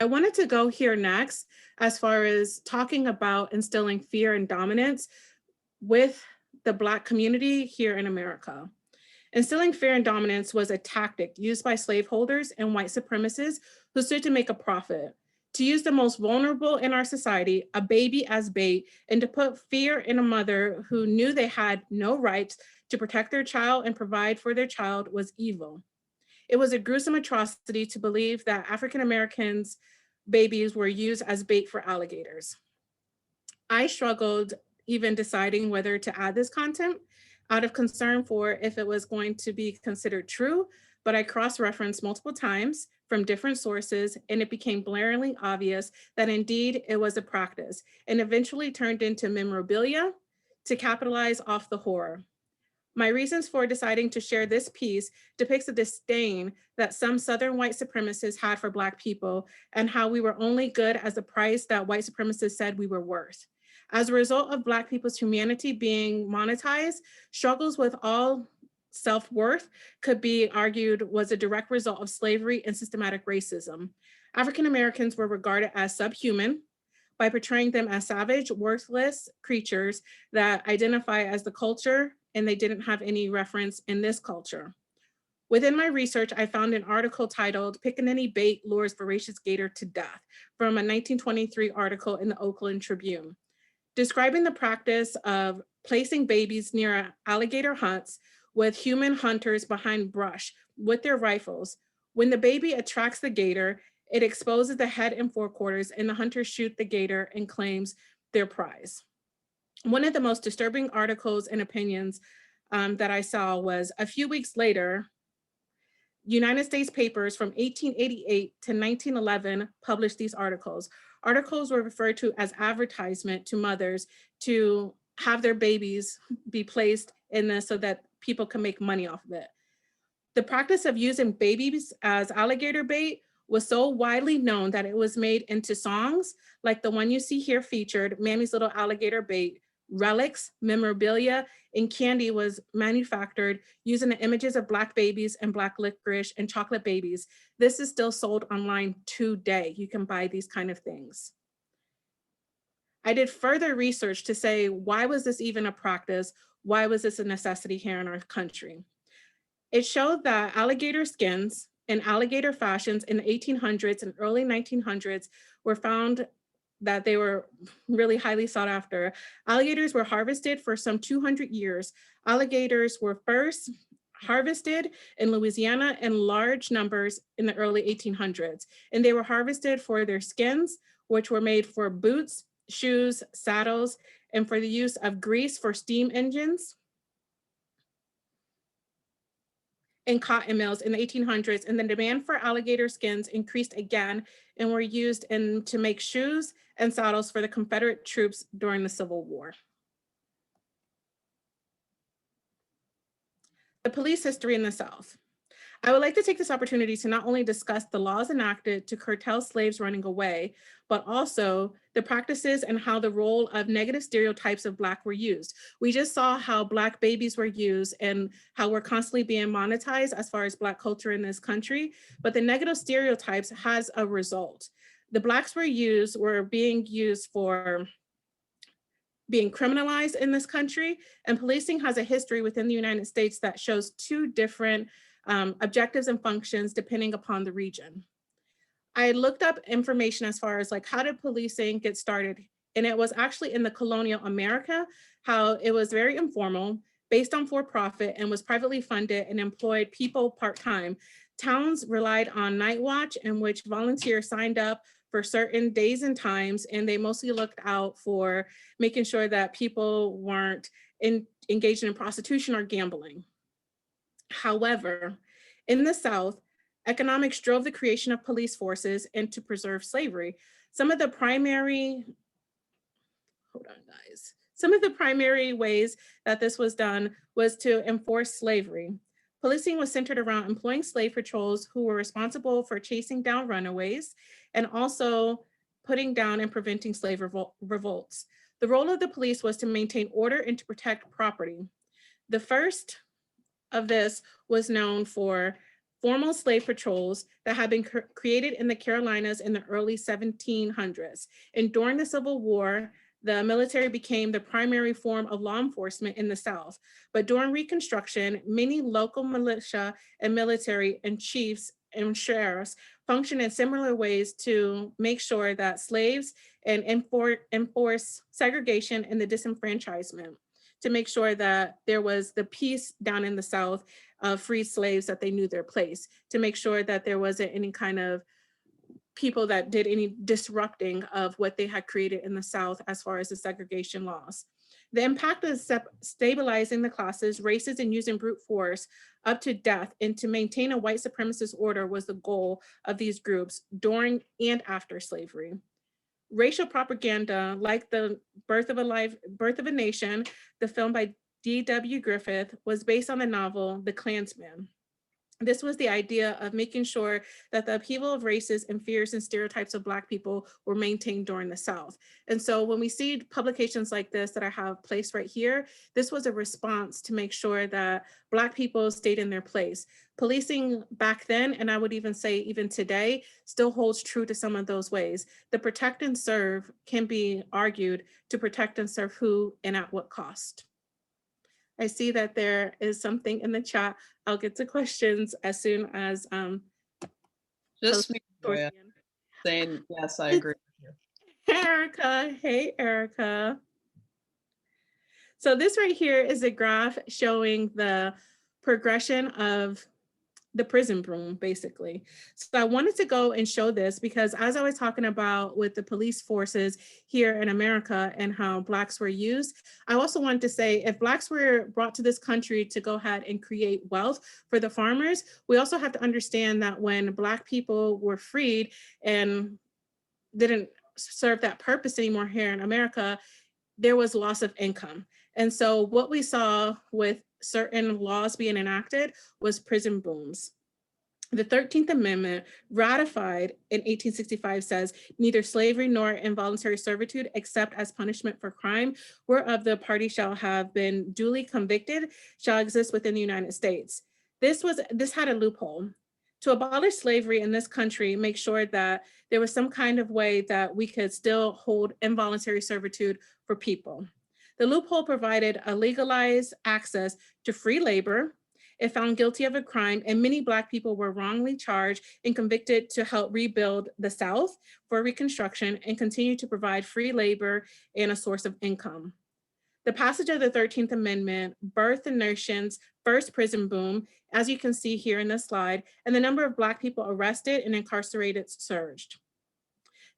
I wanted to go here next as far as talking about instilling fear and dominance with the Black community here in America. Instilling fear and dominance was a tactic used by slaveholders and white supremacists who stood to make a profit, to use the most vulnerable in our society, a baby, as bait, and to put fear in a mother who knew they had no rights to protect their child and provide for their child was evil. It was a gruesome atrocity to believe that African Americans' babies were used as bait for alligators. I struggled even deciding whether to add this content out of concern for if it was going to be considered true, but I cross-referenced multiple times from different sources, and it became blaringly obvious that indeed it was a practice and eventually turned into memorabilia to capitalize off the horror. My reasons for deciding to share this piece depicts the disdain that some Southern white supremacists had for Black people and how we were only good as the price that white supremacists said we were worth. As a result of Black people's humanity being monetized, struggles with all self-worth could be argued was a direct result of slavery and systematic racism. African Americans were regarded as subhuman by portraying them as savage, worthless creatures that identify as the culture, and they didn't have any reference in this culture. Within my research, I found an article titled "Pickaninny Bait Lures Voracious Gator to Death" from a 1923 article in the Oakland Tribune, describing the practice of placing babies near alligator hunts with human hunters behind brush with their rifles. When the baby attracts the gator, it exposes the head and forequarters, and the hunters shoot the gator and claims their prize. One of the most disturbing articles and opinions that I saw was a few weeks later, United States papers from 1888 to 1911 published these articles. Articles were referred to as advertisement to mothers to have their babies be placed in this so that people can make money off of it. The practice of using babies as alligator bait was so widely known that it was made into songs like the one you see here featured, Mammy's Little Alligator Bait. Relics, memorabilia, and candy was manufactured using the images of Black babies and Black licorice and chocolate babies. This is still sold online today. You can buy these kind of things. I did further research to say, why was this even a practice? Why was this a necessity here in our country? It showed that alligator skins and alligator fashions in the 1800s and early 1900s were found that they were really highly sought after. Alligators were harvested for some 200 years. Alligators were first harvested in Louisiana in large numbers in the early 1800s, and they were harvested for their skins, which were made for boots, shoes, saddles, and for the use of grease for steam engines and cotton mills in the 1800s, and the demand for alligator skins increased again and were used to make shoes and saddles for the Confederate troops during the Civil War. The police history in the South. I would like to take this opportunity to not only discuss the laws enacted to curtail slaves running away, but also the practices and how the role of negative stereotypes of Black were used. We just saw how Black babies were used and how we're constantly being monetized as far as Black culture in this country, but the negative stereotypes has a result. The Blacks were being used for being criminalized in this country, and policing has a history within the United States that shows two different objectives and functions depending upon the region. I looked up information as far as like, how did policing get started? And it was actually in the colonial America, how it was very informal, based on for-profit, and was privately funded and employed people part-time. Towns relied on night watch, in which volunteers signed up for certain days and times, and they mostly looked out for making sure that people weren't engaged in prostitution or gambling. However, in the South, economics drove the creation of police forces and to preserve slavery. Some of the primary ways that this was done was to enforce slavery. Policing was centered around employing slave patrols who were responsible for chasing down runaways and also putting down and preventing slave revolts. The role of the police was to maintain order and to protect property. The first of this was known for formal slave patrols that had been created in the Carolinas in the early 1700s. And during the Civil War, the military became the primary form of law enforcement in the South. But during Reconstruction, many local militia and military and chiefs and sheriffs function in similar ways to make sure that slaves and enforce segregation and the disenfranchisement, to make sure that there was the peace down in the South of free slaves, that they knew their place, to make sure that there wasn't any kind of people that did any disrupting of what they had created in the South as far as the segregation laws. The impact of stabilizing the classes, races, and using brute force up to death and to maintain a white supremacist order was the goal of these groups during and after slavery. Racial propaganda, like the Birth of a Nation, the film by D.W. Griffith, was based on the novel The Klansman. This was the idea of making sure that the upheaval of races and fears and stereotypes of Black people were maintained during the South. And so when we see publications like this that I have placed right here, this was a response to make sure that Black people stayed in their place. Policing back then, and I would even say even today, still holds true to some of those ways. The protect and serve can be argued to protect and serve who and at what cost. I see that there is something in the chat. I'll get to questions as soon as just me, Joya, saying yes, I agree with you. Erica, hey Erica. So this right here is a graph showing the progression of the prison broom, basically. So I wanted to go and show this because as I was talking about with the police forces here in America and how Blacks were used, I also wanted to say if Blacks were brought to this country to go ahead and create wealth for the farmers, we also have to understand that when Black people were freed and didn't serve that purpose anymore here in America, there was loss of income. And so what we saw with certain laws being enacted was prison booms. The 13th Amendment, ratified in 1865, says neither slavery nor involuntary servitude, except as punishment for crime, whereof the party shall have been duly convicted, shall exist within the United States. This had a loophole. To abolish slavery in this country, make sure that there was some kind of way that we could still hold involuntary servitude for people. The loophole provided a legalized access to free labor if found guilty of a crime, and many Black people were wrongly charged and convicted to help rebuild the South for Reconstruction and continue to provide free labor and a source of income. The passage of the 13th Amendment birthed the nation's first prison boom, as you can see here in this slide, and the number of Black people arrested and incarcerated surged.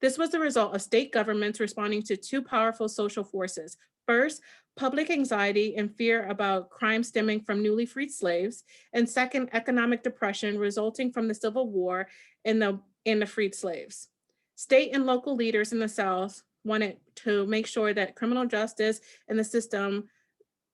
This was the result of state governments responding to two powerful social forces. First, public anxiety and fear about crime stemming from newly freed slaves, and second, economic depression resulting from the Civil War and the freed slaves. State and local leaders in the South wanted to make sure that criminal justice and the system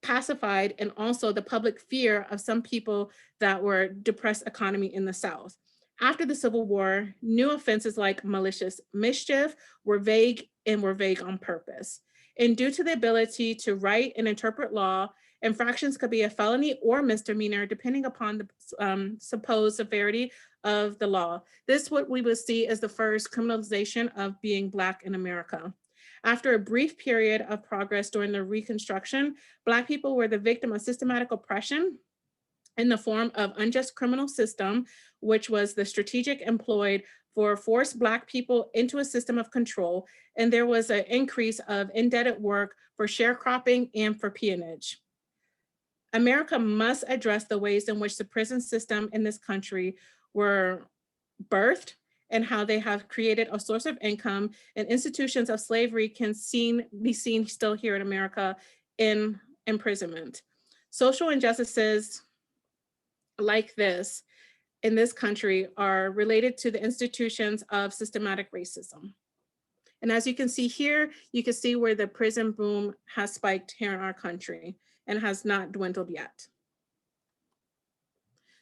pacified, and also the public fear of some people that were depressed economy in the South. After the Civil War, new offenses like malicious mischief were vague on purpose. And due to the ability to write and interpret law, infractions could be a felony or misdemeanor depending upon the supposed severity of the law. This what we would see as the first criminalization of being Black in America. After a brief period of progress during the Reconstruction, Black people were the victim of systematic oppression in the form of unjust criminal system, which was the strategic employed for force Black people into a system of control. And there was an increase of indebted work for sharecropping and for peonage. America must address the ways in which the prison system in this country were birthed and how they have created a source of income, and institutions of slavery can be seen still here in America in imprisonment. Social injustices like this in this country are related to the institutions of systematic racism. And as you can see here, you can see where the prison boom has spiked here in our country and has not dwindled yet.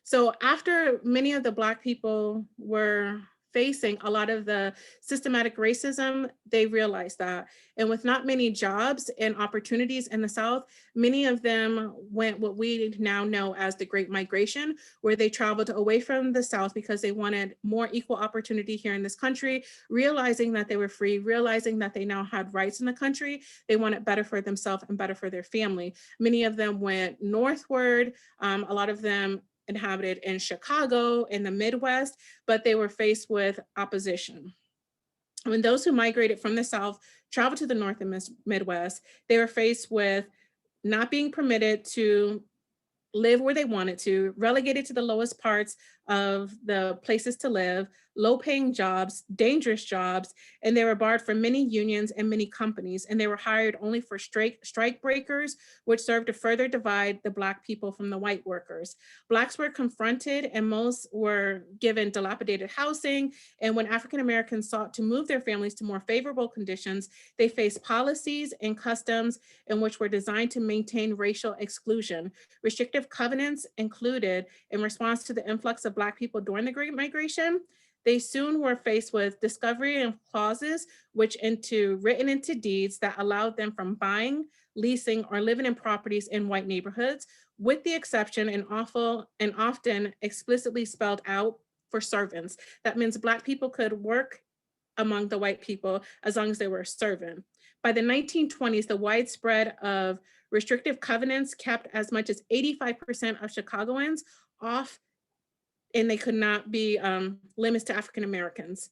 So after many of the Black people were facing a lot of the systematic racism, they realized that. And with not many jobs and opportunities in the South, many of them went what we now know as the Great Migration, where they traveled away from the South because they wanted more equal opportunity here in this country, realizing that they were free, realizing that they now had rights in the country. They wanted better for themselves and better for their family. Many of them went northward. A lot of them inhabited in Chicago, in the Midwest, but they were faced with opposition. When those who migrated from the South traveled to the North and Midwest, they were faced with not being permitted to live where they wanted to, relegated to the lowest parts of the places to live, low paying jobs, dangerous jobs, and they were barred from many unions and many companies, and they were hired only for strike breakers, which served to further divide the Black people from the white workers. Blacks were confronted and most were given dilapidated housing, and when African Americans sought to move their families to more favorable conditions, they faced policies and customs in which were designed to maintain racial exclusion. Restrictive covenants included in response to the influx of Black people during the Great Migration. They soon were faced with discovery and clauses, which written into deeds that allowed them from buying, leasing, or living in properties in white neighborhoods, with the exception and often explicitly spelled out for servants. That means Black people could work among the white people as long as they were a servant. By the 1920s, the widespread of restrictive covenants kept as much as 85% of Chicagoans off, and they could not be limits to African Americans.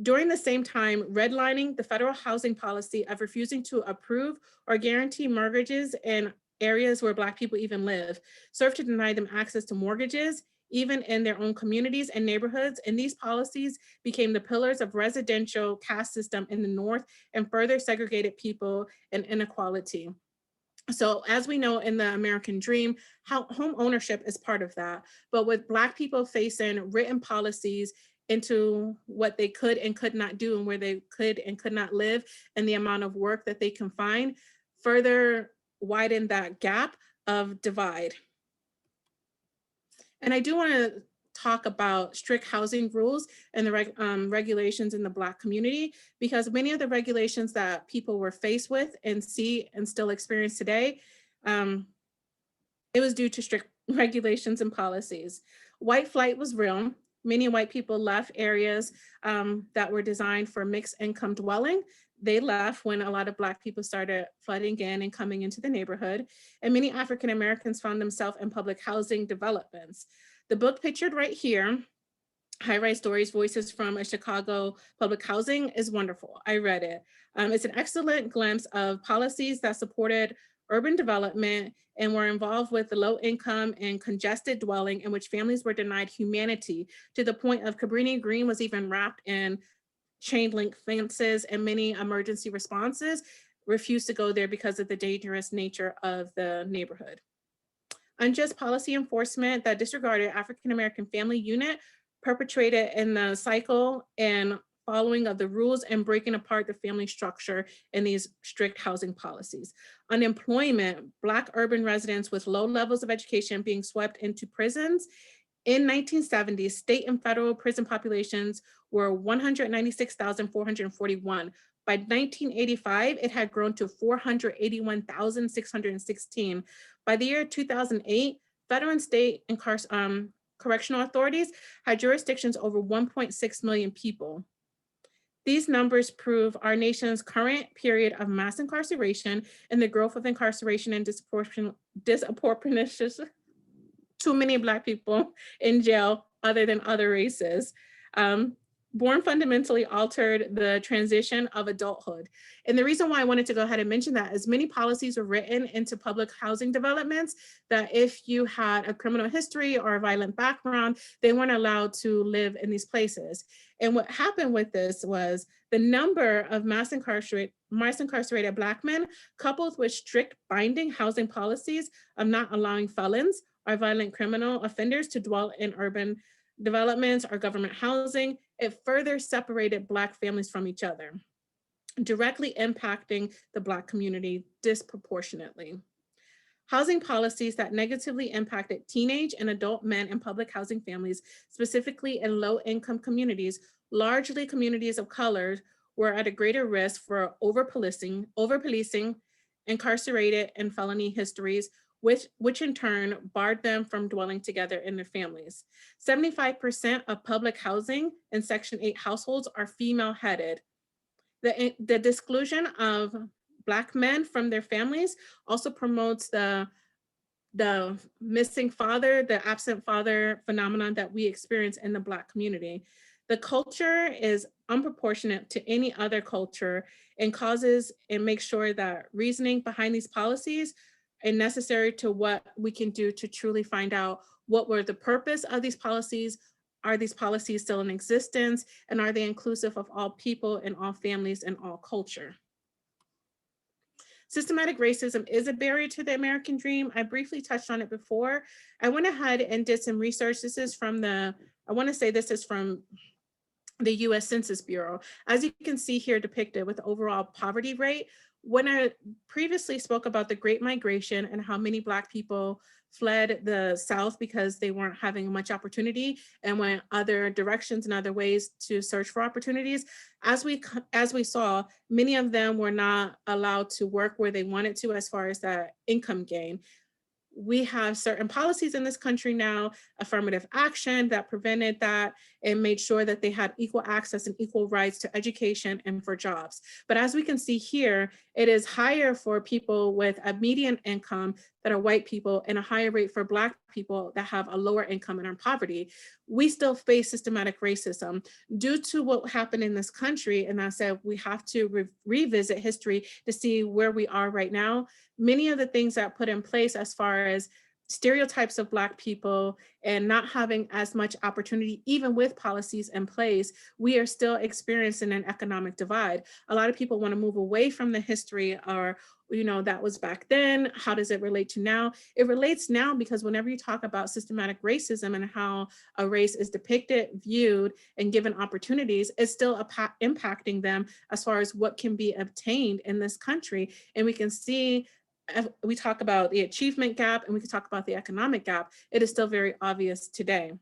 During the same time, redlining, the federal housing policy of refusing to approve or guarantee mortgages in areas where Black people even live, served to deny them access to mortgages, even in their own communities and neighborhoods. And these policies became the pillars of residential caste system in the North and further segregated people and inequality. So as we know in the American dream, home ownership is part of that. But with Black people facing written policies into what they could and could not do and where they could and could not live and the amount of work that they can find, further widen that gap of divide. And I do want to talk about strict housing rules and the regulations in the Black community, because many of the regulations that people were faced with and see and still experience today, it was due to strict regulations and policies. White flight was real. Many white people left areas that were designed for mixed income dwelling. They left when a lot of Black people started flooding in and coming into the neighborhood. And many African Americans found themselves in public housing developments. The book pictured right here, High Rise Stories, Voices from a Chicago Public Housing, is wonderful. I read it. It's an excellent glimpse of policies that supported urban development and were involved with the low income and congested dwelling in which families were denied humanity, to the point of Cabrini Green was even wrapped in chain link fences, and many emergency responses refused to go there because of the dangerous nature of the neighborhood. Unjust policy enforcement that disregarded African American family unit perpetrated in the cycle and following of the rules and breaking apart the family structure in these strict housing policies. Unemployment, Black urban residents with low levels of education being swept into prisons. In 1970, state and federal prison populations were 196,441. By 1985, it had grown to 481,616. By the year 2008, federal and state and correctional authorities had jurisdictions over 1.6 million people. These numbers prove our nation's current period of mass incarceration and the growth of incarceration and disproportionate too many Black people in jail other than other races. Born fundamentally altered the transition of adulthood. And the reason why I wanted to go ahead and mention that is many policies were written into public housing developments that if you had a criminal history or a violent background, they weren't allowed to live in these places. And what happened with this was the number of mass incarcerated Black men, coupled with strict binding housing policies of not allowing felons or violent criminal offenders to dwell in urban developments or government housing, it further separated Black families from each other, directly impacting the Black community disproportionately. housing policies that negatively impacted teenage and adult men in public housing families, specifically in low-income communities, largely communities of color, were at a greater risk for over-policing, incarcerated, and felony histories, which in turn barred them from dwelling together in their families. 75% of public housing in Section 8 households are female-headed. The exclusion of Black men from their families also promotes the missing father, the absent father phenomenon that we experience in the Black community. The culture is unproportionate to any other culture and causes and makes sure that reasoning behind these policies are necessary to what we can do to truly find out what were the purpose of these policies. Are these policies still in existence? And are they inclusive of all people and all families and all culture? Systematic racism is a barrier to the American dream. I briefly touched on it before. I went ahead and did some research. This is from the US Census Bureau. As you can see here depicted with the overall poverty rate, when I previously spoke about the Great Migration and how many Black people fled the South because they weren't having much opportunity and went other directions and other ways to search for opportunities, as we saw, many of them were not allowed to work where they wanted to as far as that income gain. We have certain policies in this country now, affirmative action, that prevented that and made sure that they had equal access and equal rights to education and for jobs. But as we can see here, it is higher for people with a median income that are white people and a higher rate for Black people that have a lower income and are in poverty. We still face systematic racism due to what happened in this country. And I said, we have to revisit history to see where we are right now. Many of the things that put in place as far as stereotypes of Black people and not having as much opportunity, even with policies in place, we are still experiencing an economic divide. A lot of people want to move away from the history or, that was back then. How does it relate to now? It relates now because whenever you talk about systematic racism and how a race is depicted, viewed, and given opportunities, it's still impacting them as far as what can be obtained in this country. And we can see, we talk about the achievement gap and we can talk about the economic gap, it is still very obvious today.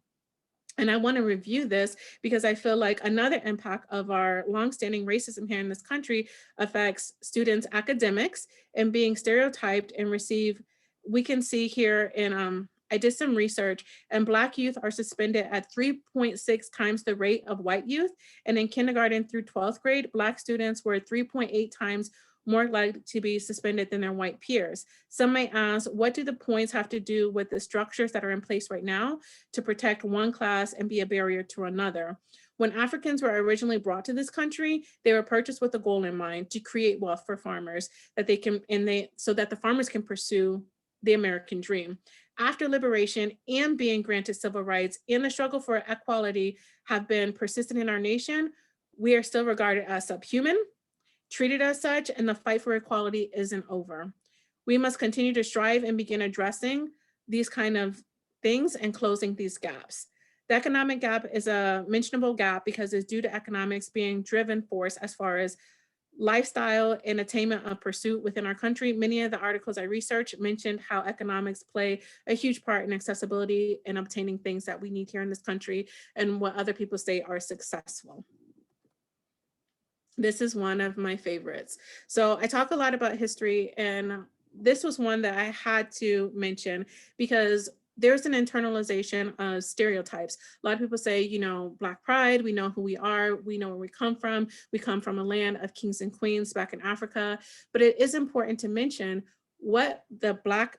And I want to review this because I feel like another impact of our longstanding racism here in this country affects students' academics and being stereotyped and we can see here in, I did some research and Black youth are suspended at 3.6 times the rate of white youth. And in kindergarten through 12th grade, Black students were 3.8 times more likely to be suspended than their white peers. Some may ask, what do the points have to do with the structures that are in place right now to protect one class and be a barrier to another? When Africans were originally brought to this country, they were purchased with a goal in mind to create wealth for farmers so that the farmers can pursue the American dream. After liberation and being granted civil rights and the struggle for equality have been persistent in our nation, we are still regarded as subhuman, treated as such, and the fight for equality isn't over. We must continue to strive and begin addressing these kind of things and closing these gaps. The economic gap is a mentionable gap because it's due to economics being driven force as far as lifestyle and attainment of pursuit within our country. Many of the articles I researched mentioned how economics play a huge part in accessibility and obtaining things that we need here in this country and what other people say are successful. This is one of my favorites. So I talk a lot about history, and this was one that I had to mention because there's an internalization of stereotypes. A lot of people say, Black pride, we know who we are, we know where we come from. We come from a land of kings and queens back in Africa. But it is important to mention what the Black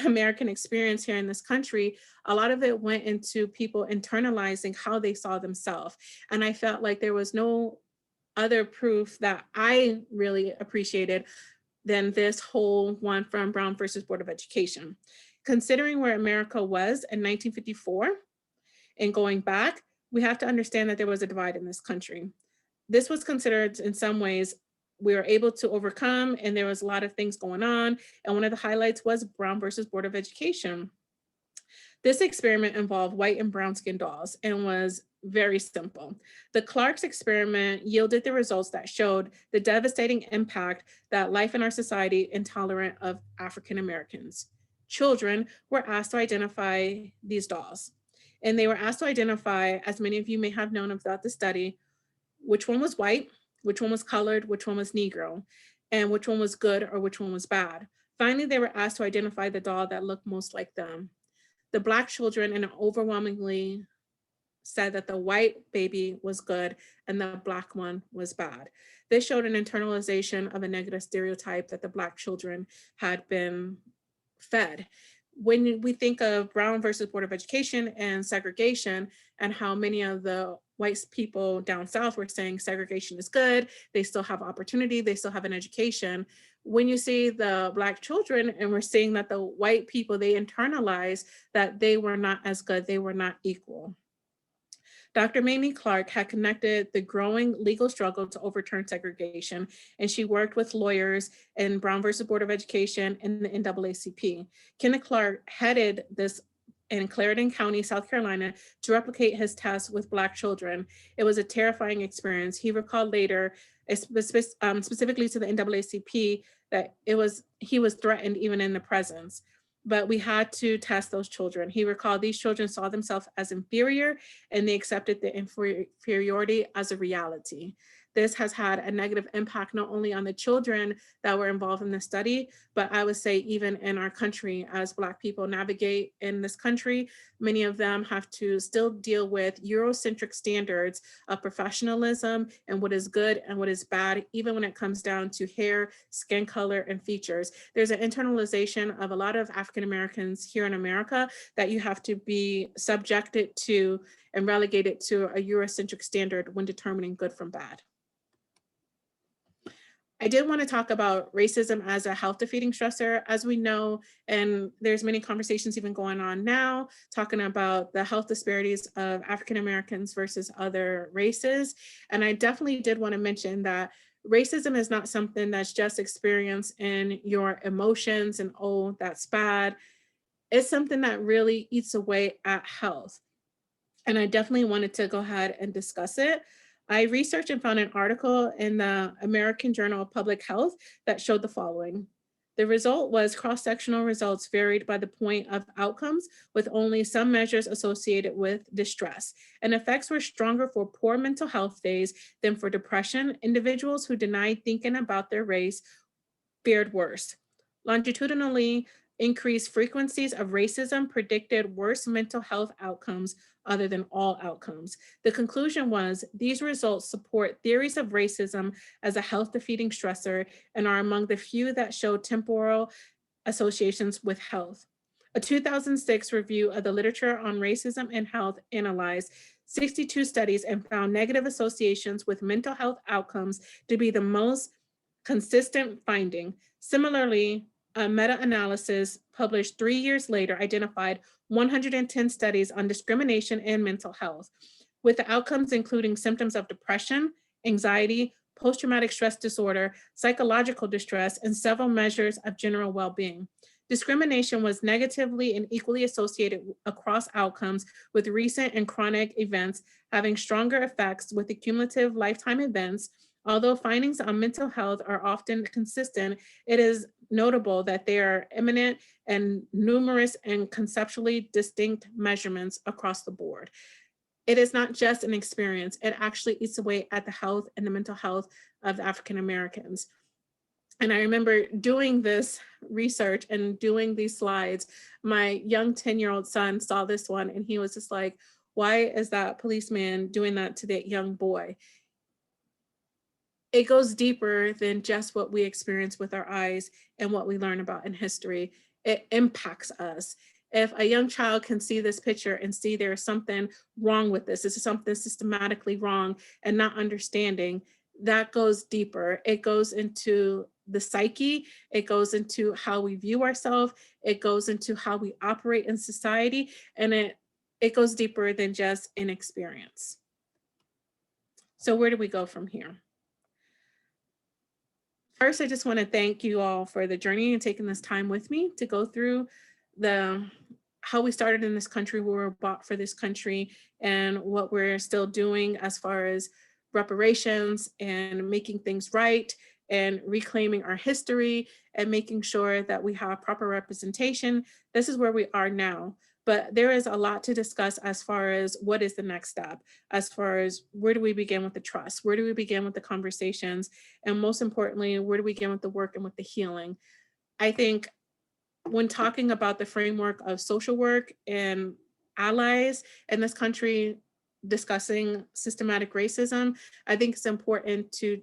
American experience here in this country, a lot of it went into people internalizing how they saw themselves. And I felt like there was no other proof that I really appreciated than this whole one from Brown versus Board of Education. Considering where America was in 1954 and going back, we have to understand that there was a divide in this country. This was considered in some ways we were able to overcome, and there was a lot of things going on. And one of the highlights was Brown versus Board of Education. This experiment involved white and brown skin dolls and was very simple. The Clark's experiment yielded the results that showed the devastating impact that life in our society intolerant of African Americans. Children were asked to identify these dolls. And they were asked to identify, as many of you may have known about the study, which one was white, which one was colored, which one was Negro, and which one was good or which one was bad. Finally, they were asked to identify the doll that looked most like them. The Black children, and overwhelmingly said that the white baby was good and the Black one was bad. This showed an internalization of a negative stereotype that the Black children had been fed. When we think of Brown versus Board of Education and segregation, and how many of the white people down South were saying segregation is good, they still have opportunity, they still have an education. When you see the Black children, and we're seeing that the white people, they internalize that they were not as good, they were not equal. Dr. Mamie Clark had connected the growing legal struggle to overturn segregation, and she worked with lawyers in Brown versus Board of Education and the NAACP. Kenneth Clark headed this in Clarendon County, South Carolina, to replicate his test with Black children. It was a terrifying experience. He recalled later, specifically to the NAACP, that he was threatened even in the presence. But we had to test those children. He recalled these children saw themselves as inferior, and they accepted the inferiority as a reality. This has had a negative impact not only on the children that were involved in the study, but I would say even in our country as Black people navigate in this country, many of them have to still deal with Eurocentric standards of professionalism and what is good and what is bad, even when it comes down to hair, skin color, and features. There's an internalization of a lot of African Americans here in America that you have to be subjected to and relegated to a Eurocentric standard when determining good from bad. I did want to talk about racism as a health defeating stressor. As we know, and there's many conversations even going on now, talking about the health disparities of African Americans versus other races. And I definitely did want to mention that racism is not something that's just experienced in your emotions and, oh, that's bad. It's something that really eats away at health. And I definitely wanted to go ahead and discuss it. I researched and found an article in the American Journal of Public Health that showed the following. The result was cross-sectional results varied by the point of outcomes, with only some measures associated with distress. And effects were stronger for poor mental health days than for depression. Individuals who denied thinking about their race fared worse. Longitudinally, increased frequencies of racism predicted worse mental health outcomes other than all outcomes. The conclusion was these results support theories of racism as a health defeating stressor and are among the few that show temporal associations with health. A 2006 review of the literature on racism and health analyzed 62 studies and found negative associations with mental health outcomes to be the most consistent finding. Similarly, a meta-analysis published 3 years later identified 110 studies on discrimination and mental health, with the outcomes including symptoms of depression, anxiety, post-traumatic stress disorder, psychological distress, and several measures of general well-being. Discrimination was negatively and equally associated across outcomes, with recent and chronic events having stronger effects with the cumulative lifetime events. Although findings on mental health are often consistent, it is notable that they are eminent and numerous and conceptually distinct measurements across the board. It is not just an experience, it actually eats away at the health and the mental health of African Americans. And I remember doing this research and doing these slides. My young 10-year-old son saw this one and he was just like, why is that policeman doing that to that young boy? It goes deeper than just what we experience with our eyes and what we learn about in history. It impacts us. If a young child can see this picture and see there's something wrong with this is something systematically wrong and not understanding, that goes deeper. It goes into the psyche. It goes into how we view ourselves. It goes into how we operate in society. And it goes deeper than just an experience. So where do we go from here? First, I just want to thank you all for the journey and taking this time with me to go through the how we started in this country, we were bought for this country, and what we're still doing as far as reparations and making things right and reclaiming our history and making sure that we have proper representation. This is where we are now. But there is a lot to discuss as far as what is the next step, as far as where do we begin with the trust? Where do we begin with the conversations? And most importantly, where do we begin with the work and with the healing? I think when talking about the framework of social work and allies in this country discussing systematic racism, I think it's important to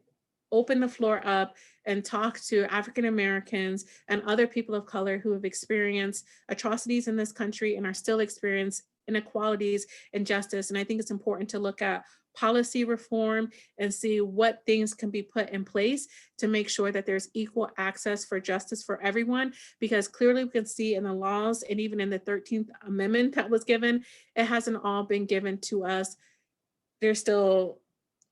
open the floor up and talk to African Americans and other people of color who have experienced atrocities in this country and are still experiencing inequalities and justice. And I think it's important to look at policy reform and see what things can be put in place to make sure that there's equal access for justice for everyone, because clearly we can see in the laws and even in the 13th Amendment that was given, it hasn't all been given to us. There's still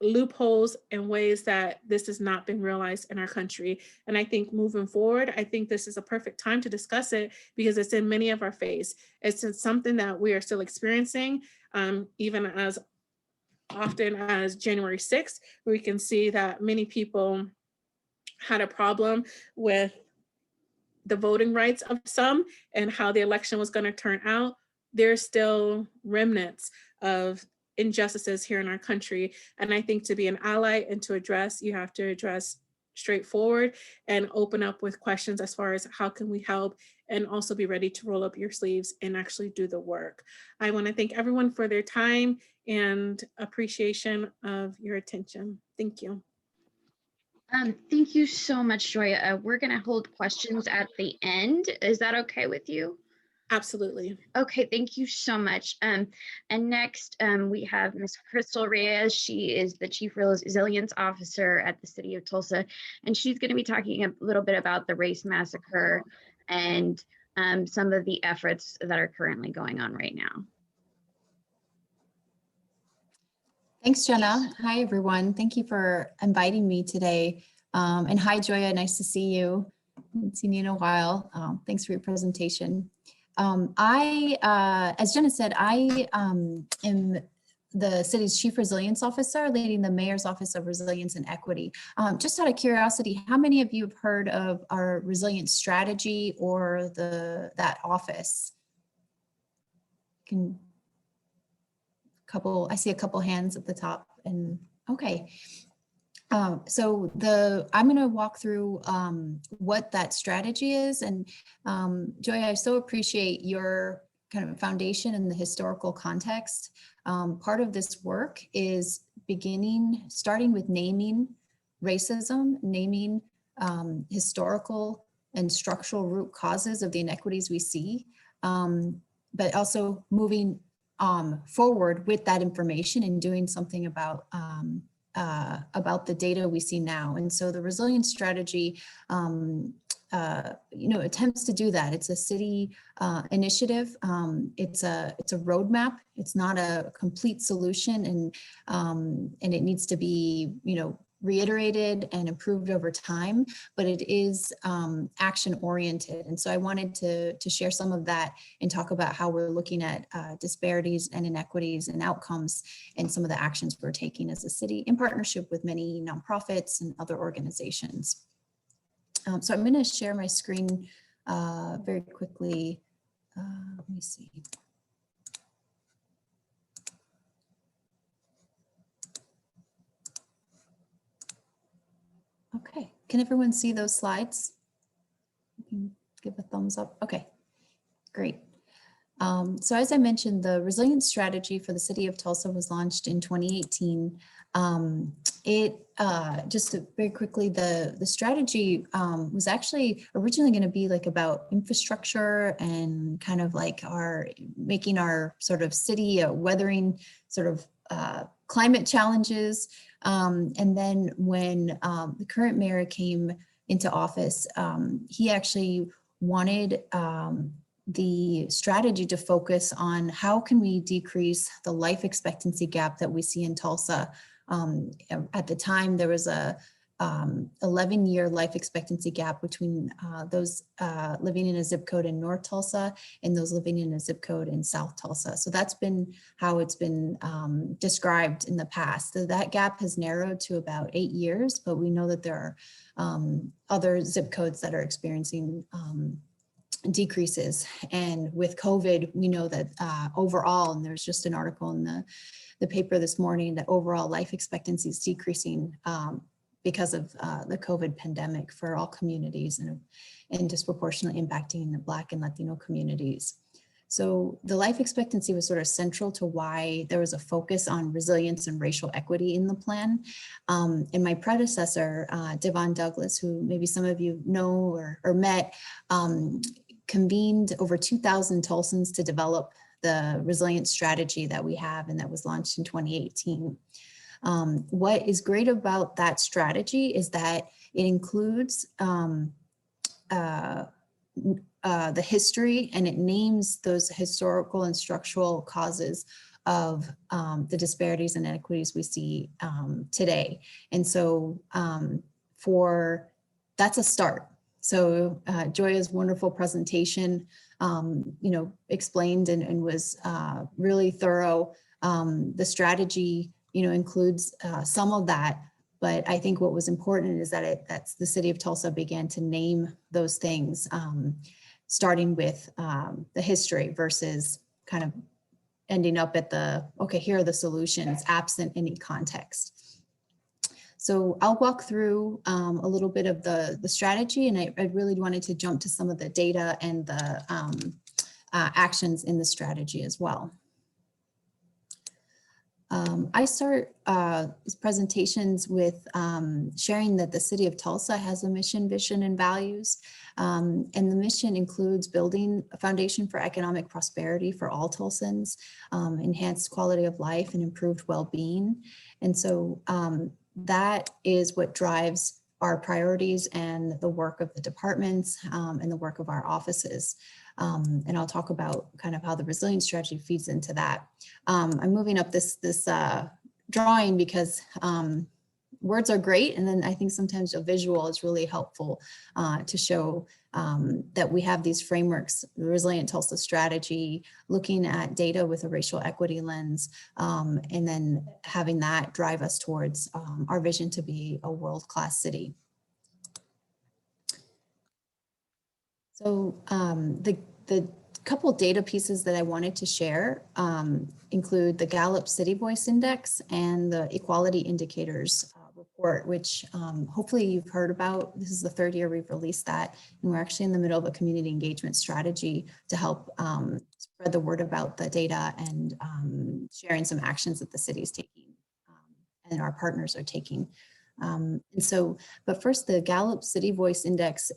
loopholes and ways that this has not been realized in our country. And I think moving forward, I think this is a perfect time to discuss it because it's in many of our face. It's something that we are still experiencing, even as often as January 6th, we can see that many people had a problem with the voting rights of some and how the election was going to turn out. There's still remnants of injustices here in our country. And I think to be an ally and to address, you have to address straightforward and open up with questions as far as how can we help, and also be ready to roll up your sleeves and actually do the work. I want to thank everyone for their time and appreciation of your attention. Thank you. Thank you so much, Joya. We're going to hold questions at the end. Is that okay with you? Absolutely. Okay, thank you so much. And next, we have Ms. Krystal Reyes. She is the Chief Resilience Officer at the City of Tulsa, and she's going to be talking a little bit about the race massacre and some of the efforts that are currently going on right now. Thanks, Jenna. Hi, everyone. Thank you for inviting me today. And hi, Joya. Nice to see you. Haven't seen you in a while. Thanks for your presentation. As Jenna said, I am the city's Chief Resilience Officer, leading the Mayor's Office of Resilience and Equity. Just out of curiosity, how many of you have heard of our resilience strategy or that office? I see a couple hands at the top, and okay. So I'm going to walk through what that strategy is. And Joya, I so appreciate your kind of foundation in the historical context. Part of this work is starting with naming racism, naming historical and structural root causes of the inequities we see, but also moving forward with that information and doing something about the data we see now. And so the resilience strategy, attempts to do that. It's a city initiative. It's a roadmap. It's not a complete solution, and it needs to be, reiterated and improved over time, but it is action oriented. And so I wanted to share some of that and talk about how we're looking at disparities and inequities and outcomes and some of the actions we're taking as a city in partnership with many nonprofits and other organizations. So I'm going to share my screen very quickly. Let me see. Okay, can everyone see those slides? You can give a thumbs up. Okay, great. So as I mentioned, the resilience strategy for the city of Tulsa was launched in 2018. Just very quickly, the strategy was actually originally going to be like about infrastructure and kind of like making our sort of city weathering sort of climate challenges. And then when the current mayor came into office, he actually wanted the strategy to focus on how can we decrease the life expectancy gap that we see in Tulsa. At the time, there was a 11-year life expectancy gap between those living in a zip code in North Tulsa and those living in a zip code in South Tulsa. So that's been how it's been described in the past. So that gap has narrowed to about 8 years, but we know that there are other zip codes that are experiencing decreases. And with COVID, we know that overall, and there's just an article in the paper this morning, that overall life expectancy is decreasing because of the COVID pandemic for all communities and disproportionately impacting the Black and Latino communities. So the life expectancy was sort of central to why there was a focus on resilience and racial equity in the plan. And my predecessor, Devon Douglas, who maybe some of you know or met, convened over 2,000 Tulsans to develop the resilience strategy that we have and that was launched in 2018. What is great about that strategy is that it includes the history, and it names those historical and structural causes of the disparities and inequities we see today. And so that's a start. So Joya's wonderful presentation, explained and was really thorough. The strategy includes some of that, but I think what was important is that that's the city of Tulsa began to name those things, starting with the history versus kind of ending up at okay, here are the solutions absent any context. So I'll walk through a little bit of the strategy, and I really wanted to jump to some of the data and the actions in the strategy as well. I start presentations with sharing that the city of Tulsa has a mission, vision, and values. And the mission includes building a foundation for economic prosperity for all Tulsans, enhanced quality of life, and improved well-being. And so that is what drives our priorities and the work of the departments and the work of our offices. And I'll talk about kind of how the resilience strategy feeds into that. I'm moving up this drawing because words are great. And then I think sometimes a visual is really helpful to show that we have these frameworks, the Resilient Tulsa strategy, looking at data with a racial equity lens, and then having that drive us towards our vision to be a world-class city. So the couple data pieces that I wanted to share include the Gallup City Voice Index and the Equality Indicators report, which hopefully you've heard about. This is the 3rd year we've released that, and we're actually in the middle of a community engagement strategy to help spread the word about the data and sharing some actions that the city is taking and our partners are taking. But first, the Gallup City Voice Index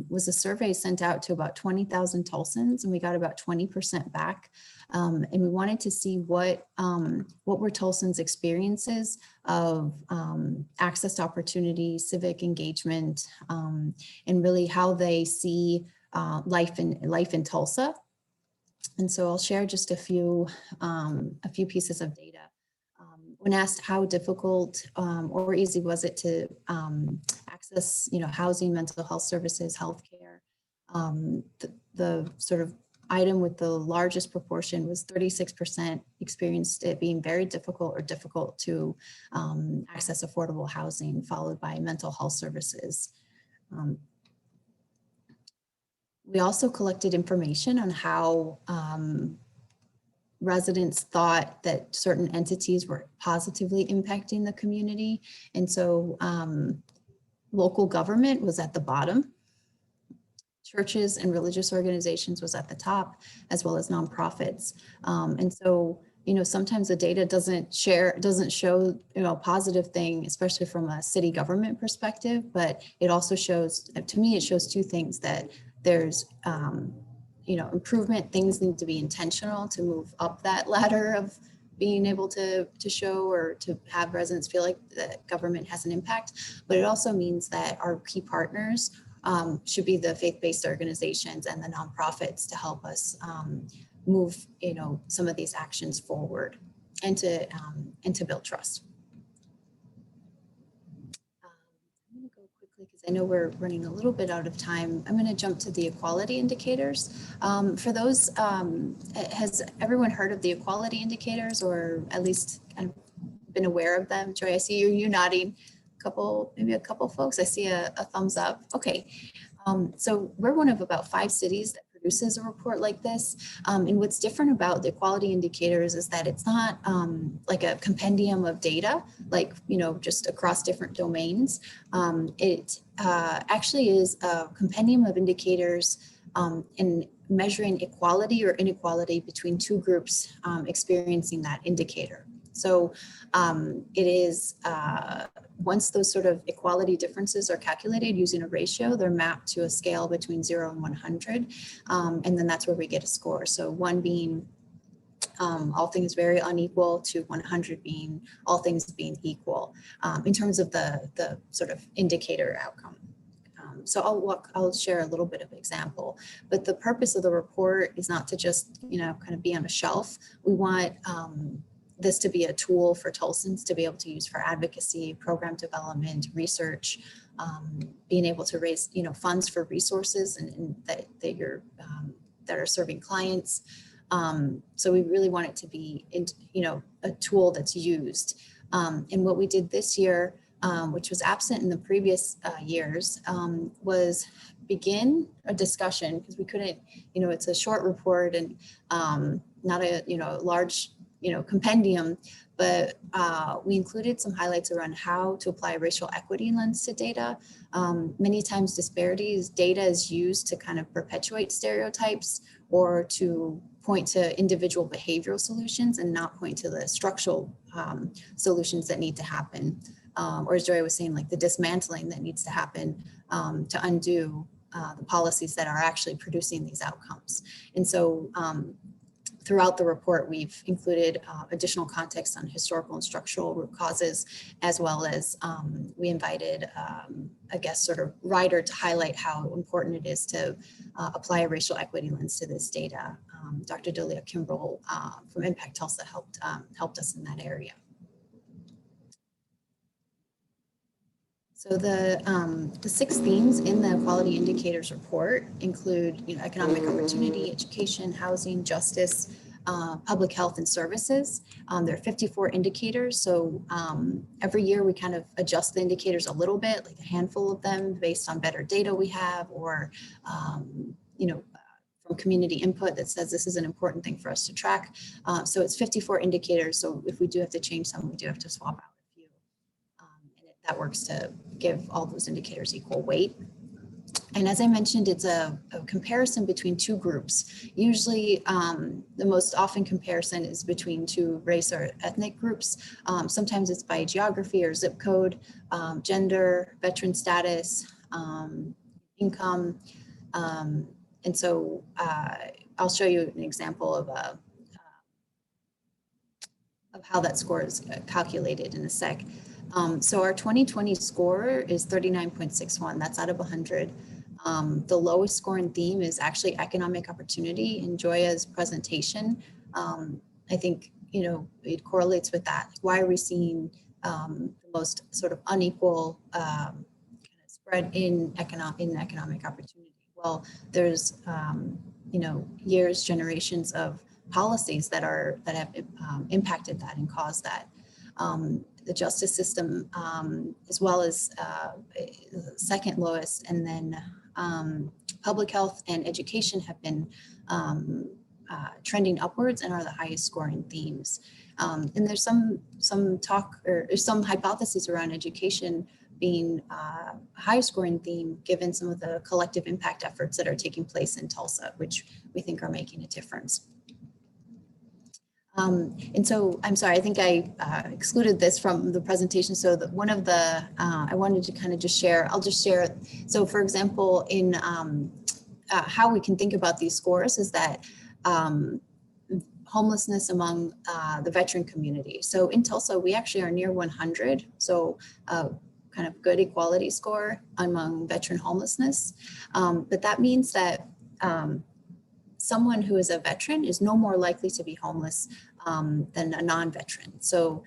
was a survey sent out to about 20,000 Tulsans, and we got about 20% back. And we wanted to see what were Tulsans' experiences of access to opportunity, civic engagement, and really how they see life in Tulsa. And so I'll share just a few pieces of data. When asked how difficult or easy was it to access, housing, mental health services, healthcare, the sort of item with the largest proportion was 36% experienced it being very difficult or difficult to access affordable housing, followed by mental health services. We also collected information on how residents thought that certain entities were positively impacting the community. And so local government was at the bottom. Churches and religious organizations was at the top, as well as nonprofits. And so, sometimes the data doesn't show, a positive thing, especially from a city government perspective, but it also shows, to me, it shows two things: that there's improvement. Things need to be intentional to move up that ladder of being able to show or to have residents feel like the government has an impact. But it also means that our key partners should be the faith-based organizations and the nonprofits to help us move, some of these actions forward and to build trust. I'm because I know we're running a little bit out of time, I'm going to jump to the equality indicators. For those, has everyone heard of the equality indicators, or at least kind of been aware of them? Joy, I see you nodding. Maybe a couple folks. I see a thumbs up. Okay. So we're one of about 5 cities that produces a report like this. And what's different about the equality indicators is that it's not like a compendium of data, like, just across different domains. It actually is a compendium of indicators in measuring equality or inequality between 2 groups experiencing that indicator. So it is, once those sort of equality differences are calculated using a ratio, they're mapped to a scale between 0 and 100. And then that's where we get a score. So 1 being all things very unequal, to 100 being all things being equal, in terms of the sort of indicator outcome. So I'll share a little bit of example, but the purpose of the report is not to just, kind of be on a shelf. We want this to be a tool for Tulsans to be able to use for advocacy, program development, research, being able to raise, funds for resources and that that are serving clients. So we really want it to be, a tool that's used. And what we did this year, which was absent in the previous years, was begin a discussion, because we couldn't, it's a short report and not a, large, compendium, but we included some highlights around how to apply a racial equity lens to data. Many times disparities, data is used to kind of perpetuate stereotypes or to point to individual behavioral solutions and not point to the structural solutions that need to happen. Or as Joya was saying, like the dismantling that needs to happen to undo the policies that are actually producing these outcomes. And so throughout the report, we've included additional context on historical and structural root causes, as well as we invited a guest sort of writer to highlight how important it is to apply a racial equity lens to this data. Dr. Delia Kimbrell from Impact Tulsa helped us in that area. So the 6 themes in the Quality Indicators report include, economic opportunity, education, housing, justice, public health, and services. There are 54 indicators. So every year we kind of adjust the indicators a little bit, like a handful of them based on better data we have, or, from community input that says this is an important thing for us to track. So it's 54 indicators. So if we do have to change some, we do have to swap out. That works to give all those indicators equal weight. And as I mentioned, it's a comparison between 2 groups. Usually the most often comparison is between 2 race or ethnic groups. Sometimes it's by geography or zip code, gender, veteran status, income. And so I'll show you an example of how that score is calculated in a sec. So our 2020 score is 39.61. That's out of 100. The lowest scoring theme is actually economic opportunity. In Joya's presentation, I think, it correlates with that. Why are we seeing the most sort of unequal kind of spread in economic opportunity? Well, there's, years, generations of policies that have impacted that and caused that. The justice system, as well as second lowest, and then public health and education have been trending upwards and are the highest scoring themes. And there's some talk or some hypotheses around education being a high scoring theme, given some of the collective impact efforts that are taking place in Tulsa, which we think are making a difference. And so I'm sorry, I think I excluded this from the presentation. So that one of the, I wanted to kind of just share, I'll just share it. So for example, in how we can think about these scores is that homelessness among the veteran community. So in Tulsa, we actually are near 100. So kind of good equality score among veteran homelessness. But that means that someone who is a veteran is no more likely to be homeless than a non-veteran. So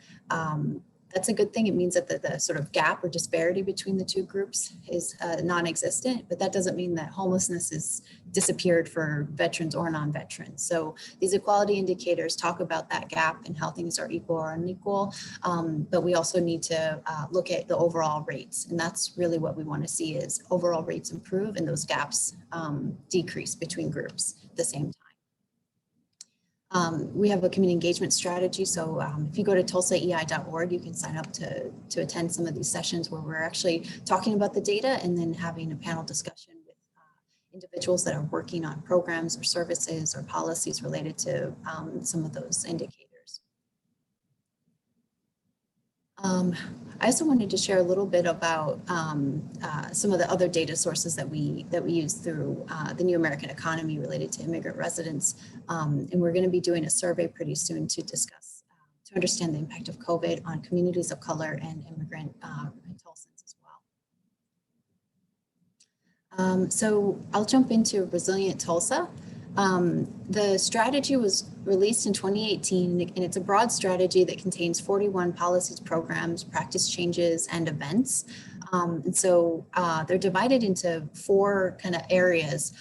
That's a good thing. It means that the sort of gap or disparity between the two groups is non-existent, but that doesn't mean that homelessness is disappeared for veterans or non-veterans. So these equality indicators talk about that gap and how things are equal or unequal, but we also need to look at the overall rates. And that's really what we want to see is overall rates improve and those gaps decrease between groups at the same time. We have a community engagement strategy. So if you go to tulsaei.org, you can sign up to attend some of these sessions where we're actually talking about the data and then having a panel discussion with individuals that are working on programs or services or policies related to some of those indicators. I also wanted to share a little bit about some of the other data sources that we use through the New American Economy related to immigrant residents. And we're going to be doing a survey pretty soon to discuss, to understand the impact of COVID on communities of color and immigrant Tulsans as well. So I'll jump into Resilient Tulsa. The strategy was released in 2018, and it's a broad strategy that contains 41 policies, programs, practice changes, and events. And so they're divided into 4 kind of areas.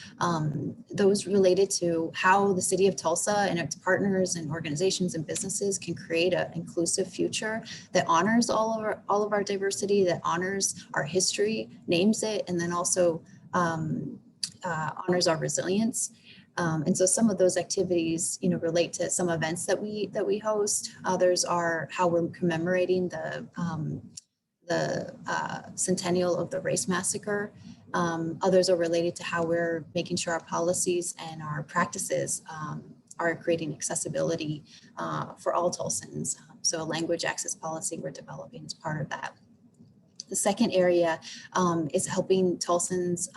Those related to how the city of Tulsa and its partners and organizations and businesses can create an inclusive future that honors all of our diversity, that honors our history, names it, and then also honors our resilience. And so some of those activities, relate to some events that we host. Others are how we're commemorating the centennial of the race massacre. Others are related to how we're making sure our policies and our practices are creating accessibility for all Tulsans. So a language access policy we're developing as part of that. The second area is helping Tulsans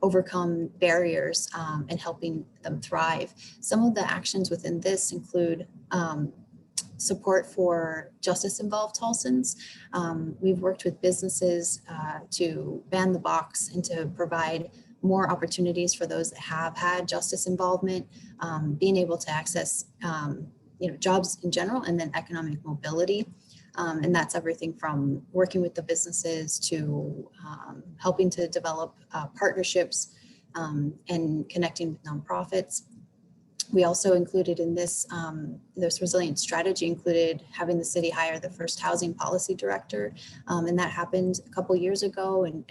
overcome barriers and helping them thrive. Some of the actions within this include support for justice-involved Tulsans. We've worked with businesses to ban the box and to provide more opportunities for those that have had justice involvement, being able to access jobs in general, and then economic mobility. And that's everything from working with the businesses to helping to develop partnerships and connecting with nonprofits. We also included in this resilient strategy included having the city hire the first housing policy director. And that happened a couple years ago. And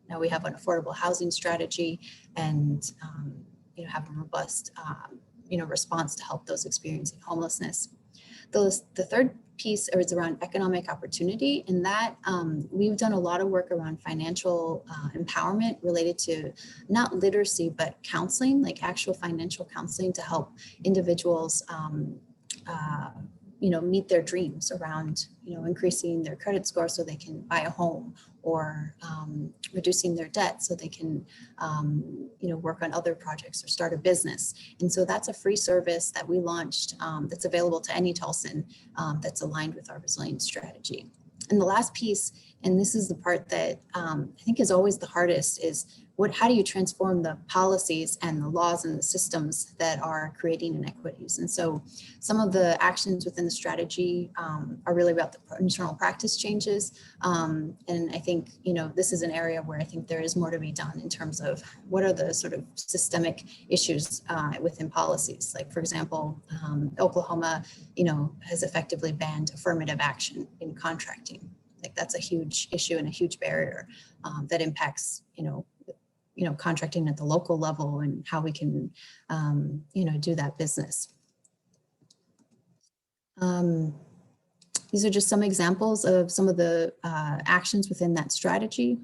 now we have an affordable housing strategy and have a robust response to help those experiencing homelessness. The third piece is around economic opportunity, and that we've done a lot of work around financial empowerment related to not literacy, but counseling, like actual financial counseling to help individuals meet their dreams around, increasing their credit score so they can buy a home, or reducing their debt so they can, work on other projects or start a business. And so that's a free service that we launched that's available to any Tulsan that's aligned with our resilience strategy. And the last piece, and this is the part that I think is always the hardest, is how do you transform the policies and the laws and the systems that are creating inequities? And so some of the actions within the strategy are really about the internal practice changes. And I think, this is an area where I think there is more to be done in terms of what are the sort of systemic issues within policies. Like, for example, Oklahoma, has effectively banned affirmative action in contracting. Like, that's a huge issue and a huge barrier that impacts, contracting at the local level and how we can, do that business. These are just some examples of some of the actions within that strategy.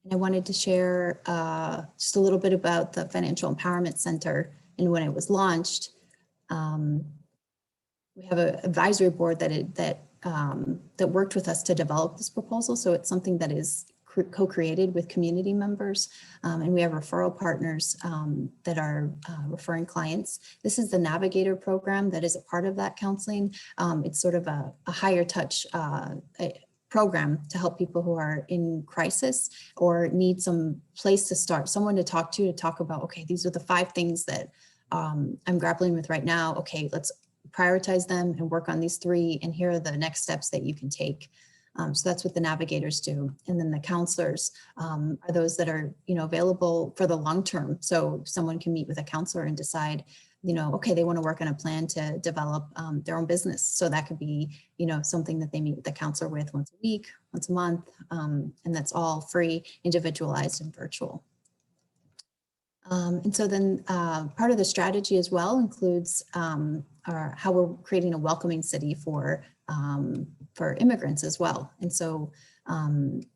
And I wanted to share just a little bit about the Financial Empowerment Center and when it was launched. We have an advisory board that worked with us to develop this proposal. So it's something that is co-created with community members. And we have referral partners that are referring clients. This is the Navigator program that is a part of that counseling. It's sort of a higher touch program to help people who are in crisis or need some place to start, someone to talk about, okay, these are the 5 things that I'm grappling with right now. Okay, let's prioritize them and work on these 3, and here are the next steps that you can take. So that's what the navigators do. And then the counselors are those that are, available for the long term. So someone can meet with a counselor and decide, okay, they want to work on a plan to develop their own business. So that could be, something that they meet with the counselor with once a week, once a month, and that's all free, individualized, and virtual. And so then part of the strategy as well includes how we're creating a welcoming city for immigrants as well. And so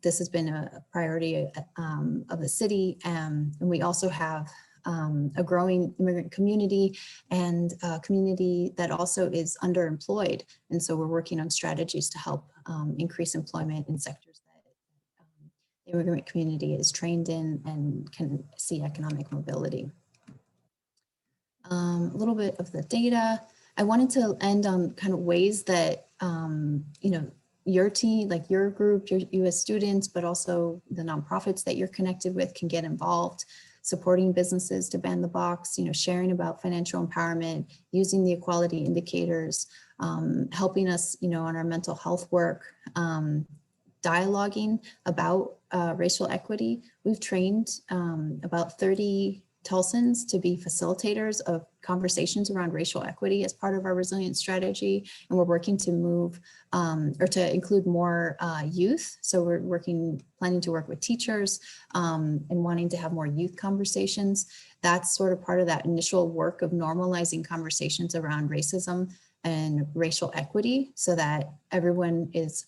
this has been a priority of the city. And we also have a growing immigrant community and a community that also is underemployed. And so we're working on strategies to help increase employment in sectors that the immigrant community is trained in and can see economic mobility. A little bit of the data. I wanted to end on kind of ways that, your team, like your group, your US students, but also the nonprofits that you're connected with can get involved, supporting businesses to ban the box, sharing about financial empowerment, using the equality indicators, helping us, on our mental health work, dialoguing about racial equity. We've trained about 30 Tulsans to be facilitators of conversations around racial equity as part of our resilience strategy. And we're working to move or to include more youth. So we're planning to work with teachers and wanting to have more youth conversations. That's sort of part of that initial work of normalizing conversations around racism and racial equity so that everyone is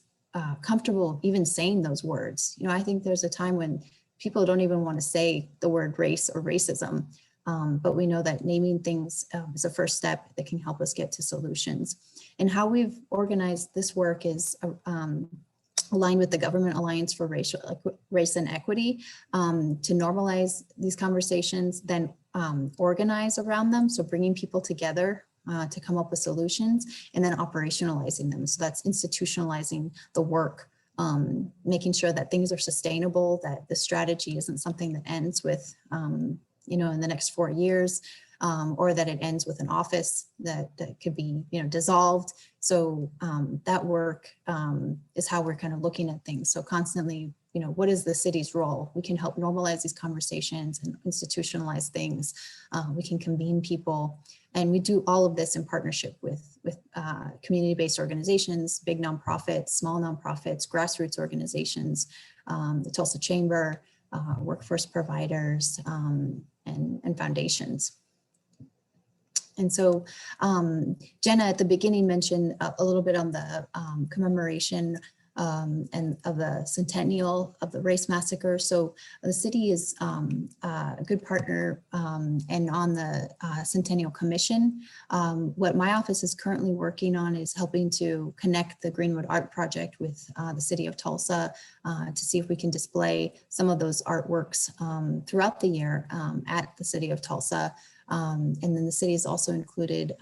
comfortable even saying those words. I think there's a time when people don't even want to say the word race or racism, but we know that naming things is a first step that can help us get to solutions. And how we've organized this work is aligned with the Government Alliance for Race and Equity to normalize these conversations, then organize around them. So bringing people together to come up with solutions and then operationalizing them. So that's institutionalizing the work, making sure that things are sustainable, that the strategy isn't something that ends with, in the next 4 years, or that it ends with an office that could be, dissolved. So that work is how we're kind of looking at things. So constantly, what is the city's role? We can help normalize these conversations and institutionalize things. We can convene people. And we do all of this in partnership with community-based organizations, big nonprofits, small nonprofits, grassroots organizations, the Tulsa Chamber, workforce providers, and foundations. And so Jenna at the beginning mentioned a little bit on the commemoration and of the centennial of the race massacre. So the city is a good partner and on the Centennial Commission. What my office is currently working on is helping to connect the Greenwood Art Project with the city of Tulsa to see if we can display some of those artworks throughout the year at the city of Tulsa. And then the city has also included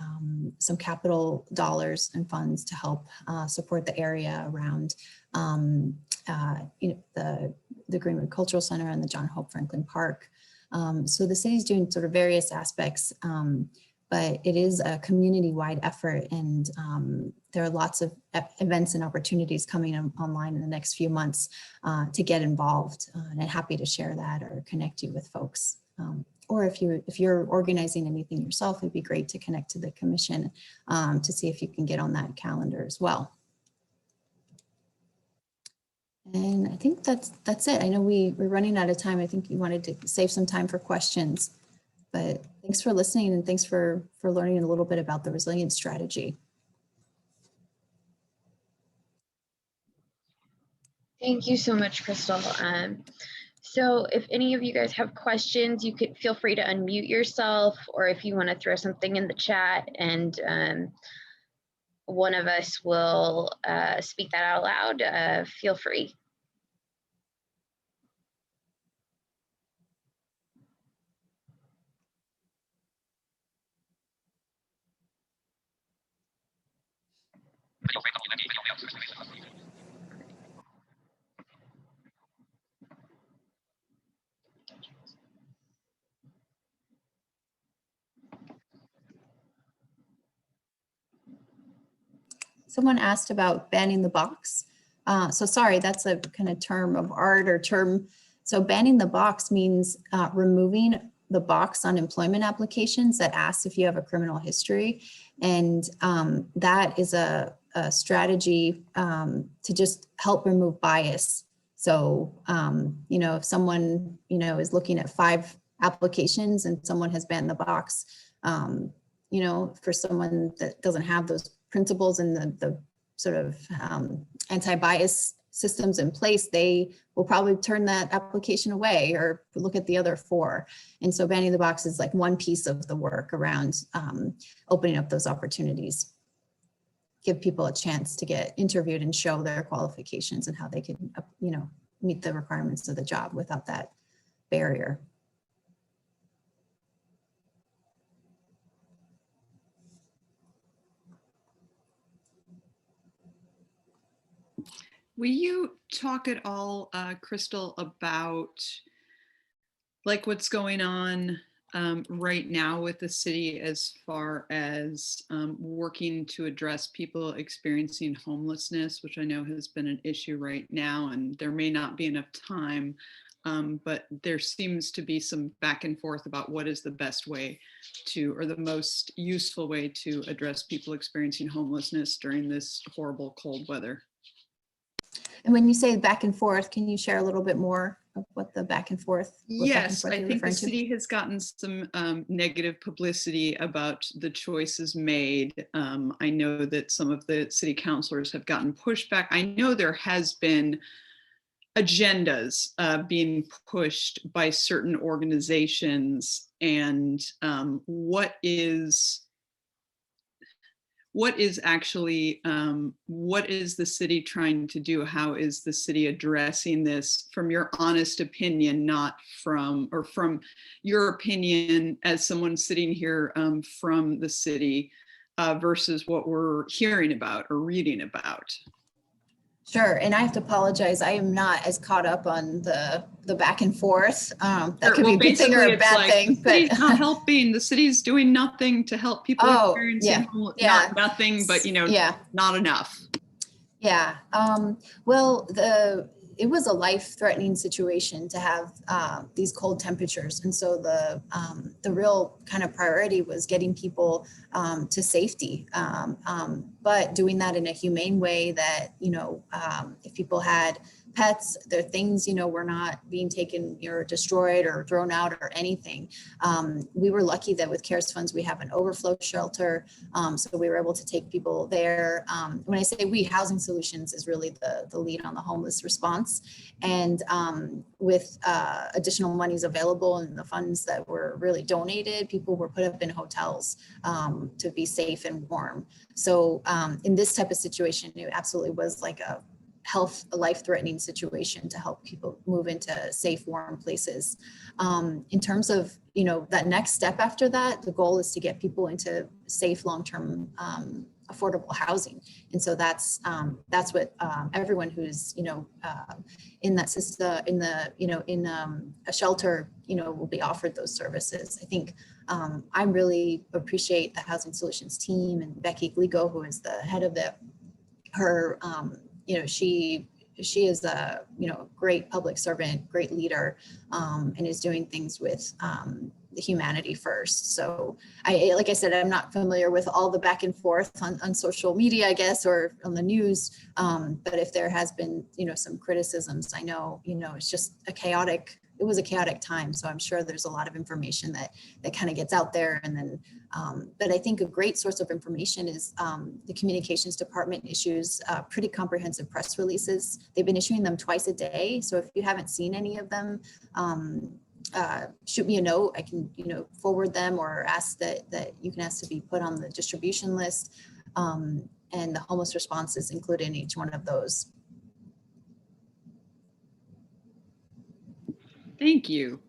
some capital dollars and funds to help support the area around the Greenwood Cultural Center and the John Hope Franklin Park. So the city's doing sort of various aspects, but it is a community-wide effort, and there are lots of events and opportunities coming online in the next few months to get involved. And I'm happy to share that or connect you with folks. Or if you're organizing anything yourself, it'd be great to connect to the commission to see if you can get on that calendar as well. And I think that's it. I know we're running out of time. I think you wanted to save some time for questions, but thanks for listening and thanks for learning a little bit about the resilience strategy. Thank you so much, Krystal. So if any of you guys have questions, you could feel free to unmute yourself, or if you want to throw something in the chat and one of us will speak that out loud, feel free. someone asked about banning the box. So sorry, that's a kind of term of art or term. So banning the box means removing the box on employment applications that asks if you have a criminal history. And that is a strategy to just help remove bias. So, you know, if someone, you know, is looking at 5 applications and someone has banned the box, you know, for someone that doesn't have those principles and the sort of anti-bias systems in place, they will probably turn that application away or look at the other 4. And so banning the box is like one piece of the work around opening up those opportunities. Give people a chance to get interviewed and show their qualifications and how they can, you know, meet the requirements of the job without that barrier. Will you talk at all, Krystal, about like what's going on right now with the city as far as working to address people experiencing homelessness, which I know has been an issue right now, and there may not be enough time, but there seems to be some back and forth about what is the best way to, or the most useful way to address people experiencing homelessness during this horrible cold weather. And when you say back and forth, can you share a little bit more of what the back and forth? Yes, I think the city has gotten some negative publicity about the choices made. I know that some of the city councilors have gotten pushback. I know there has been agendas being pushed by certain organizations, and what is actually, what is the city trying to do? How is the city addressing this from your honest opinion, not from, or from your opinion as someone sitting here from the city versus what we're hearing about or reading about? Sure, and I have to apologize. I am not as caught up on the back and forth. That could be a good thing or a bad thing. The city's not helping. The city's doing nothing to help people experiencing homelessness. Not nothing, but you know, not enough. Yeah. Well, it was a life-threatening situation to have these cold temperatures, and so the real kind of priority was getting people to safety, but doing that in a humane way that, you know, if people had pets, their things, you know, were not being taken or destroyed or thrown out or anything. We were lucky that with CARES funds, we have an overflow shelter. So we were able to take people there. When I say we, Housing Solutions is really the lead on the homeless response. And with additional monies available and the funds that were really donated, people were put up in hotels to be safe and warm. So in this type of situation, it absolutely was like a life-threatening situation to help people move into safe, warm places. In terms of, you know, that next step after that, the goal is to get people into safe, long-term, affordable housing. And so that's what everyone who's, you know, in that system, in a shelter, you know, will be offered those services. I think I really appreciate the Housing Solutions team and Becky Gligo, who is the head of her, you know, she is a, you know, great public servant, great leader, and is doing things with the humanity first. So like I said, I'm not familiar with all the back and forth on social media, I guess, or on the news. But if there has been, you know, some criticisms, I know, you know, it's just it was a chaotic time. So I'm sure there's a lot of information that kind of gets out there. And then, but I think a great source of information is the communications department issues pretty comprehensive press releases. They've been issuing them twice a day. So if you haven't seen any of them, shoot me a note. I can, you know, forward them or ask that you can ask to be put on the distribution list. And the homeless response is included in each one of those. Thank you.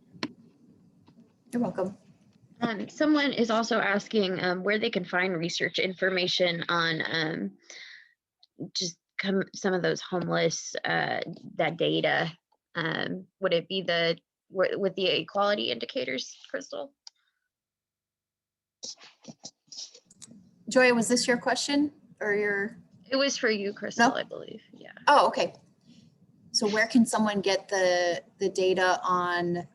You're welcome. Someone is also asking where they can find research information on just some of those homeless, that data. Would it be with the equality indicators, Krystal? Joya, was this your question or your? It was for you, Krystal, I believe. Yeah. Oh, okay. So where can someone get the data on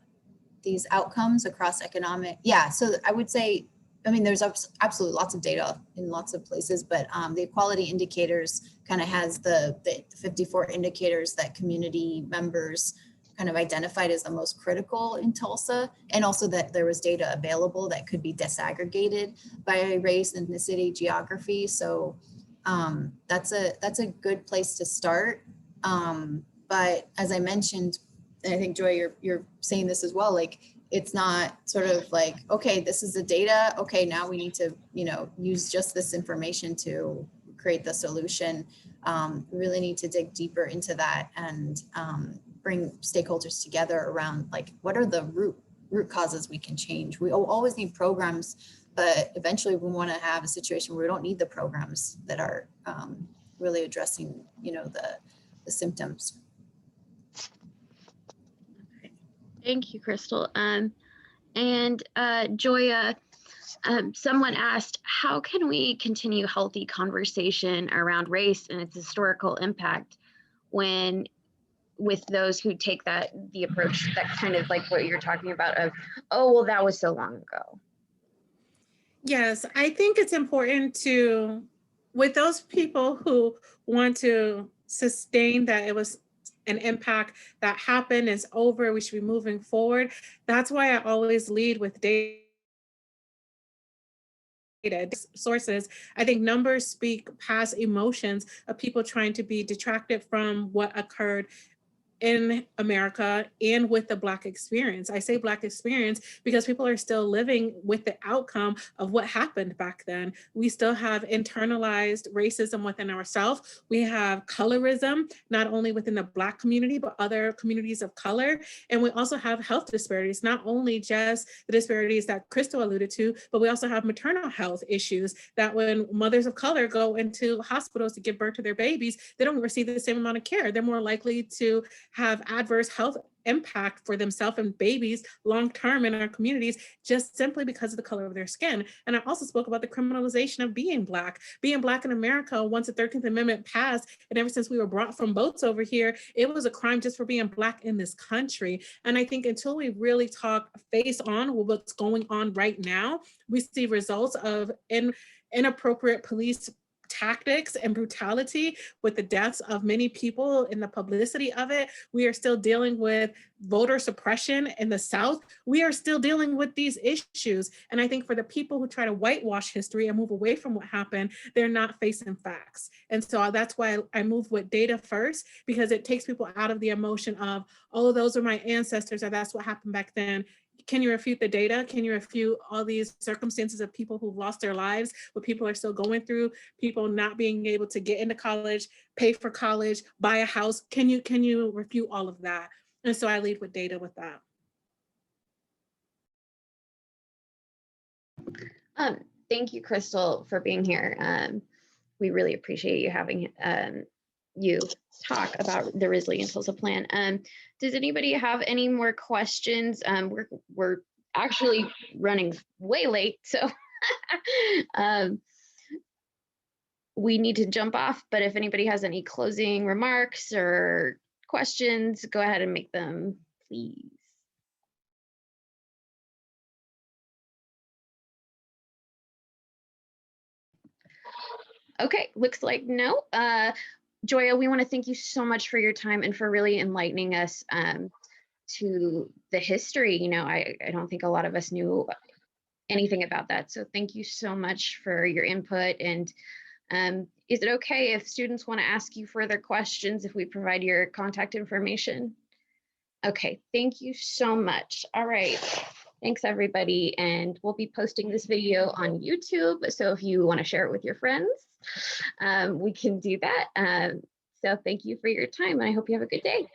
these outcomes across economic? Yeah, so I would say, I mean, there's absolutely lots of data in lots of places, but the equality indicators kind of has the 54 indicators that community members kind of identified as the most critical in Tulsa, and also that there was data available that could be disaggregated by race, ethnicity, geography. So that's a good place to start. But as I mentioned, and I think Joy, you're saying this as well, like it's not sort of like, okay, this is the data. Okay, now we need to, use just this information to create the solution. We really need to dig deeper into that and bring stakeholders together around like, what are the root causes we can change? We always need programs, but eventually we want to have a situation where we don't need the programs that are really addressing, the symptoms. Thank you, Krystal. And Joya, someone asked, how can we continue healthy conversation around race and its historical impact with those who take the approach that kind of like what you're talking about of, oh, well, that was so long ago? Yes, I think it's important to, with those people who want to sustain that it was an impact that happened, is over, we should be moving forward. That's why I always lead with data sources. I think numbers speak past emotions of people trying to be detracted from what occurred in America and with the Black experience. I say Black experience because people are still living with the outcome of what happened back then. We still have internalized racism within ourselves. We have colorism, not only within the Black community, but other communities of color. And we also have health disparities, not only just the disparities that Krystal alluded to, but we also have maternal health issues that when mothers of color go into hospitals to give birth to their babies, they don't receive the same amount of care. They're more likely to have adverse health impact for themselves and babies long-term in our communities, just simply because of the color of their skin. And I also spoke about the criminalization of being Black in America. Once the 13th Amendment passed, and ever since we were brought from boats over here, it was a crime just for being Black in this country. And I think until we really talk face on with what's going on right now, we see results of inappropriate police tactics and brutality with the deaths of many people in the publicity of it. We are still dealing with voter suppression in the South. We are still dealing with these issues. And I think for the people who try to whitewash history and move away from what happened, they're not facing facts. And so that's why I move with data first, because it takes people out of the emotion of, oh, those are my ancestors, or that's what happened back then. Can you refute the data? Can you refute all these circumstances of people who've lost their lives, what people are still going through, people not being able to get into college, pay for college, buy a house? Can you refute all of that? And so I lead with data with that. Thank you, Krystal, for being here. We really appreciate you having you talk about the Resilient Tulsa plan. Does anybody have any more questions? We're actually running way late, so we need to jump off, but if anybody has any closing remarks or questions, go ahead and make them, please. Okay, looks like no. Joya, we want to thank you so much for your time and for really enlightening us to the history. I don't think a lot of us knew anything about that. So thank you so much for your input. And is it okay if students want to ask you further questions if we provide your contact information? Okay, thank you so much. All right. Thanks, everybody. And we'll be posting this video on YouTube. So if you want to share it with your friends, we can do that. So thank you for your time, and I hope you have a good day.